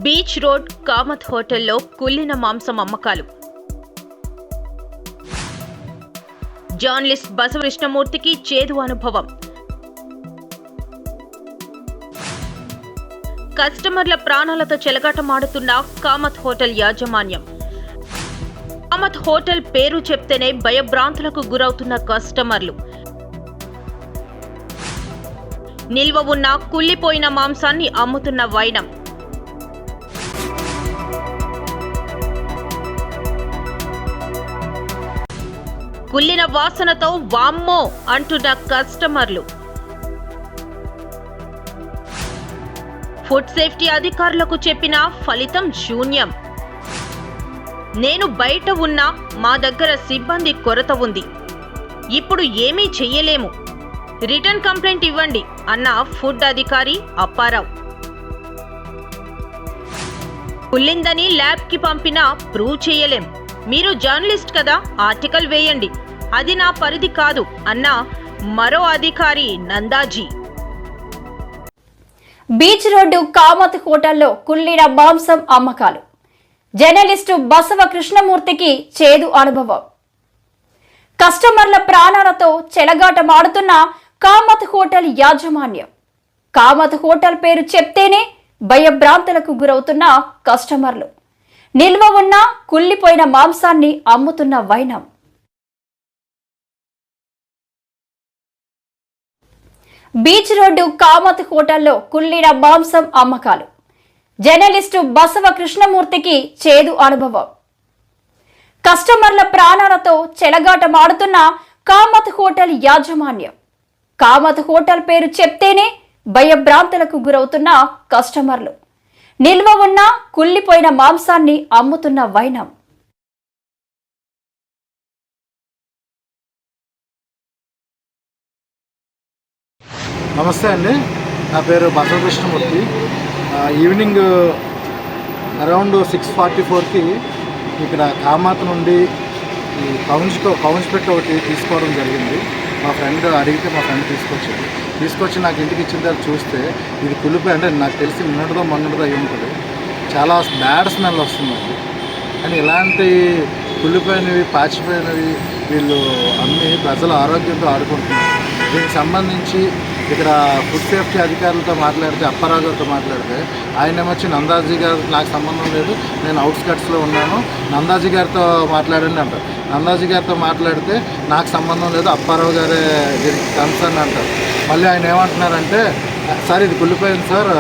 Beach road Kamath హోటల్లో కుళ్ళిన మాంసం అమ్మకాలు. జర్నలిస్ట్ బసవకృష్ణమూర్తికి చేదు అనుభవం. కస్టమర్ల ప్రాణాలతో చెలగాటమాడుతున్న కామత్ హోటల్ యాజమాన్యం. కామత్ హోటల్ పేరు చెప్తేనే భయభ్రాంతులకు గురవుతున్న కస్టమర్లు. నిల్వ ఉన్న కుళ్ళిపోయిన మాంసాన్ని అమ్ముతున్న వైనం. కుళ్ళిన వాసనతో వామ్మో అంటున్న కస్టమర్లు. ఫుడ్ సేఫ్టీ అధికారులకు చెప్పిన ఫలితం శూన్యం. నేను బయట ఉన్నా మా దగ్గర సిబ్బంది కొరత ఉంది, ఇప్పుడు ఏమీ చెయ్యలేము, రిటర్న్ కంప్లైంట్ ఇవ్వండి అన్న ఫుడ్ అధికారి అప్పారావు. కుళ్ళిందని ల్యాబ్కి పంపినా ప్రూవ్ చేయలేం, మీరు జర్నలిస్ట్ కదా ఆర్టికల్ వేయండి, అది నా పరిధి కాదు అన్న మరో అధికారి నందాజీ. బీచ్ రోడ్డు కామత్ హోటల్లో కుళ్ళిన మాంసం అమ్మకాలు. జర్నలిస్టు బసవకృష్ణమూర్తికి చేదు అనుభవం. కస్టమర్ల ప్రాణాలతో చెలగాటమాడుతున్న కామత్ హోటల్ యాజమాన్యం. కామత్ హోటల్ పేరు చెప్తేనే భయభ్రాంతులకు గురవుతున్న కస్టమర్లు. నిల్వ ఉన్న కుళ్ళిపోయిన మాంసాన్ని అమ్ముతున్న వైనం. బీచ్ రోడ్డు కామత్ హోటల్లో కుళ్ళిన మాంసం అమ్మకాలు. జర్నలిస్టు బసవకృష్ణమూర్తికి చేదు అనుభవం. కస్టమర్ల ప్రాణాలతో చెలగాటమాడుతున్న కామత్ హోటల్ యాజమాన్యం. కామత్ హోటల్ పేరు చెప్తేనే భయభ్రాంతులకు గురవుతున్న కస్టమర్లు. నిల్వ ఉన్న కుళ్ళిపోయిన మాంసాన్ని అమ్ముతున్న వైనం. నమస్తే అండి, నా పేరు బసవకృష్ణమూర్తి. ఈవినింగ్ అరౌండ్ 6:44కి ఇక్కడ కామత్ నుండి ఈ కౌన్స్ పెట్టి ఒకటి తీసుకోవడం జరిగింది. మా ఫ్రెండ్ అడిగితే మా ఫ్రెండ్ తీసుకొచ్చి నాకు ఇంటికి ఇచ్చిన తర్వాత చూస్తే ఇది కులిపోయి, అంటే నాకు తెలిసి నిన్నటిదో మొన్నటిదో అయి ఉంటుంది, చాలా బ్యాడ్ స్మెల్ వస్తుందండి. కానీ ఇలాంటి కుళ్ళిపోయినవి పాచిపోయినవి వీళ్ళు అమ్మి ప్రజల ఆరోగ్యంతో ఆడుకుంటున్నారు. దీనికి సంబంధించి ఇక్కడ ఫుడ్ సేఫ్టీ అధికారులతో మాట్లాడితే, అప్పారావు గారితో మాట్లాడితే ఆయన ఏమొచ్చి నందాజీ గారు నాకు సంబంధం లేదు, నేను అవుట్స్కట్స్లో ఉన్నాను, నందాజీ గారితో మాట్లాడండి అంటారు. నందాజీ గారితో మాట్లాడితే నాకు సంబంధం లేదు, అప్పారావు గారే దీనికి కన్సర్న్ అంటారు. మళ్ళీ ఆయన ఏమంటున్నారంటే, సార్ ఇది కుళ్ళిపోయింది సార్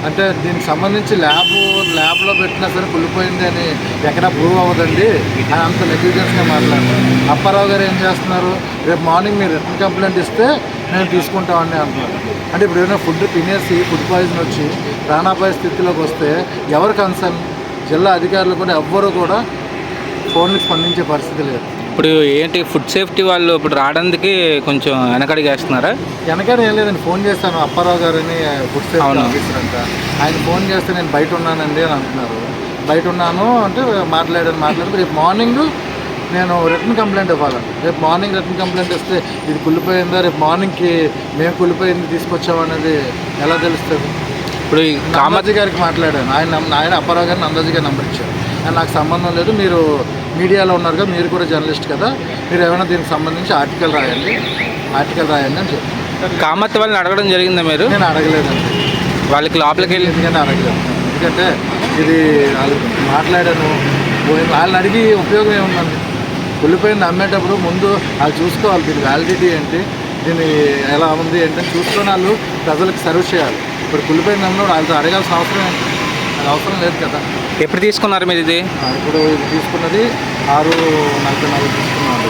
అంటే దీనికి సంబంధించి ల్యాబ్లో పెట్టినా సరే కుళ్ళిపోయింది అని ఎక్కడా ప్రూవ్ అవ్వదండి అని అంత నెగ్లిజెన్స్గా మాట్లాడతారు. అప్పారావు గారు ఏం చేస్తున్నారు, రేపు మార్నింగ్ మీరు రిటర్న్ కంప్లైంట్ ఇస్తే నేను తీసుకుంటామని అంటున్నారు. అంటే ఇప్పుడు ఏదైనా ఫుడ్ తినేసి ఫుడ్ పాయిజన్ వచ్చి ప్రాణాపాయ స్థితిలోకి వస్తే ఎవరు కన్సర్న్? జిల్లా అధికారులు కూడా ఎవ్వరూ కూడా ఫోన్కి స్పందించే పరిస్థితి లేదు. ఇప్పుడు ఏంటి ఫుడ్ సేఫ్టీ వాళ్ళు ఇప్పుడు రావడానికి కొంచెం వెనకడిగేస్తున్నారా? వెనకడ ఏం లేదండి, ఫోన్ చేస్తాను అప్పారావు గారని ఫుడ్ సేఫ్టీ ఆఫీసర్ అంట, ఆయన ఫోన్ చేస్తే నేను బయట ఉన్నానండి అని అంటున్నారు. బయట ఉన్నాను అంటే మాట్లాడితే రేపు మార్నింగ్ నేను రిటర్న్ కంప్లైంట్ ఇవ్వాలండి. రేపు మార్నింగ్ రిటర్న్ కంప్లైంట్ ఇస్తే ఇది కుళ్ళిపోయిందా, రేపు మార్నింగ్కి మేము కుళ్ళిపోయింది తీసుకొచ్చామనేది ఎలా తెలుస్తుంది? ఇప్పుడు నందాజీ గారికి మాట్లాడాను, ఆయన అప్పారావు గారిని నందాజీ గారి నెంబర్ ఇచ్చారు. నాకు సంబంధం లేదు, మీరు మీడియాలో ఉన్నారు కదా, మీరు కూడా జర్నలిస్ట్ కదా, మీరు ఏమైనా దీనికి సంబంధించి ఆర్టికల్ రాయండి అని చెప్పి కామత్ వాళ్ళని అడగడం జరిగిందా మీరు? నేను అడగలేదండి, వాళ్ళకి లోపలికి వెళ్ళి ఎందుకంటే అడగలేదు. ఎందుకంటే ఇది వాళ్ళు మాట్లాడాను, వాళ్ళని అడిగి ఉపయోగం ఏముందండి? కుళ్ళిపోయింది అమ్మేటప్పుడు ముందు వాళ్ళు చూసుకోవాలి, దీని వ్యాలిడిటీ ఏంటి, దీన్ని ఎలా ఉంది ఏంటని చూసుకొని వాళ్ళు ప్రజలకు సర్వ్ చేయాలి. ఇప్పుడు కుళ్ళిపోయింది అన్నప్పుడు వాళ్ళతో అడగాల్సిన అవసరం ఏంటి? అది అవసరం లేదు కదా. ఎప్పుడు తీసుకున్నారు మీరు ఇది? ఇప్పుడు ఇది తీసుకున్నది 6:44 తీసుకున్నాను.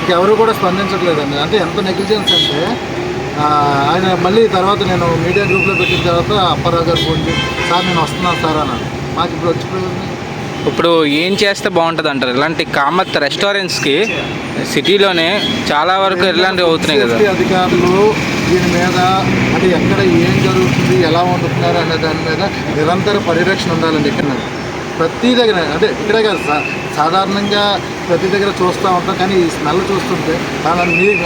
ఇంకెవరు కూడా స్పందించట్లేదండి. అంటే ఎంత నెగ్లిజెన్స్ అంటే ఆయన మళ్ళీ తర్వాత నేను మీడియా గ్రూప్లో పెట్టిన తర్వాత అప్పారావు గారు ఫోన్ చేసి, సార్ నేను వస్తున్నాను సార్ అన్నాను. మాకు ఇప్పుడు వచ్చిపోయింది. ఇప్పుడు ఏం చేస్తే బాగుంటుంది అంటారు? ఇలాంటి కామత్ రెస్టారెంట్స్కి సిటీలోనే చాలా వరకు ఇలాంటివి అవుతున్నాయి కదా. అధికారులు దీని మీద అంటే ఎక్కడ ఏం జరుగుతుంది, ఎలా వండుతున్నారు అనే దాని మీద నిరంతర పరిరక్షణ ఉండాలండి. ఇక్కడ ప్రతి దగ్గర, అంటే ఇక్కడే కాదు, సాధారణంగా ప్రతి దగ్గర చూస్తూ ఉంటాం. కానీ ఈ స్మెల్ చూస్తుంటే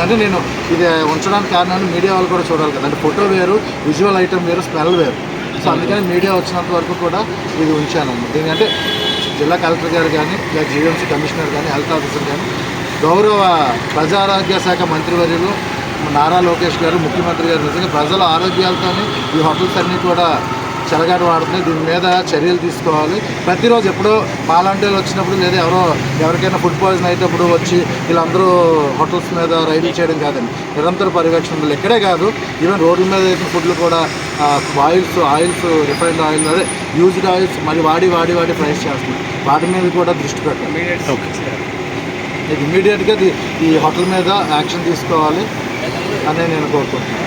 అంటే నేను ఇది ఉంచడానికి కారణాన్ని మీడియా వాళ్ళు కూడా చూడాలి కదా. అంటే ఫోటో వేరు, విజువల్ ఐటమ్ వేరు, స్మెల్ వేరు. సో అందుకని మీడియా వచ్చినంత వరకు కూడా ఇది ఉంచాను. దీనికంటే జిల్లా కలెక్టర్ గారు కానీ లేదా జీవీఎంసీ కమిషనర్ కానీ హెల్త్ ఆఫీసర్ కానీ గౌరవ ప్రజారోగ్య శాఖ మంత్రివర్యులు నారా లోకేష్ గారు ముఖ్యమంత్రి గారు నిజంగా ప్రజల ఆరోగ్యాలతో ఈ హోటల్స్ అన్నీ కూడా చెలగాడు వాడుతున్నాయి. దీని మీద చర్యలు తీసుకోవాలి. ప్రతిరోజు ఎప్పుడో పాలాంటీలు వచ్చినప్పుడు లేదా ఎవరికైనా ఫుడ్ పాయిజన్ అయ్యేటప్పుడు వచ్చి వీళ్ళందరూ హోటల్స్ మీద రైడ్లు చేయడం కాదండి. నిరంతర పర్యవేక్షణ ఇక్కడే కాదు, ఈవెన్ రోడ్ల మీద వేసిన ఫుడ్లు కూడా ఆయిల్స్ రిఫైన్డ్ ఆయిల్ అదే యూజ్డ్ ఆయిల్స్ మళ్ళీ వాడి ఫ్రైస్ చేస్తున్నాయి. వాటి మీద కూడా దృష్టి పెట్టాలి. ఇమీడియట్గా ఈ హోటల్ మీద యాక్షన్ తీసుకోవాలి అని నేను కోరుకుంటున్నాను.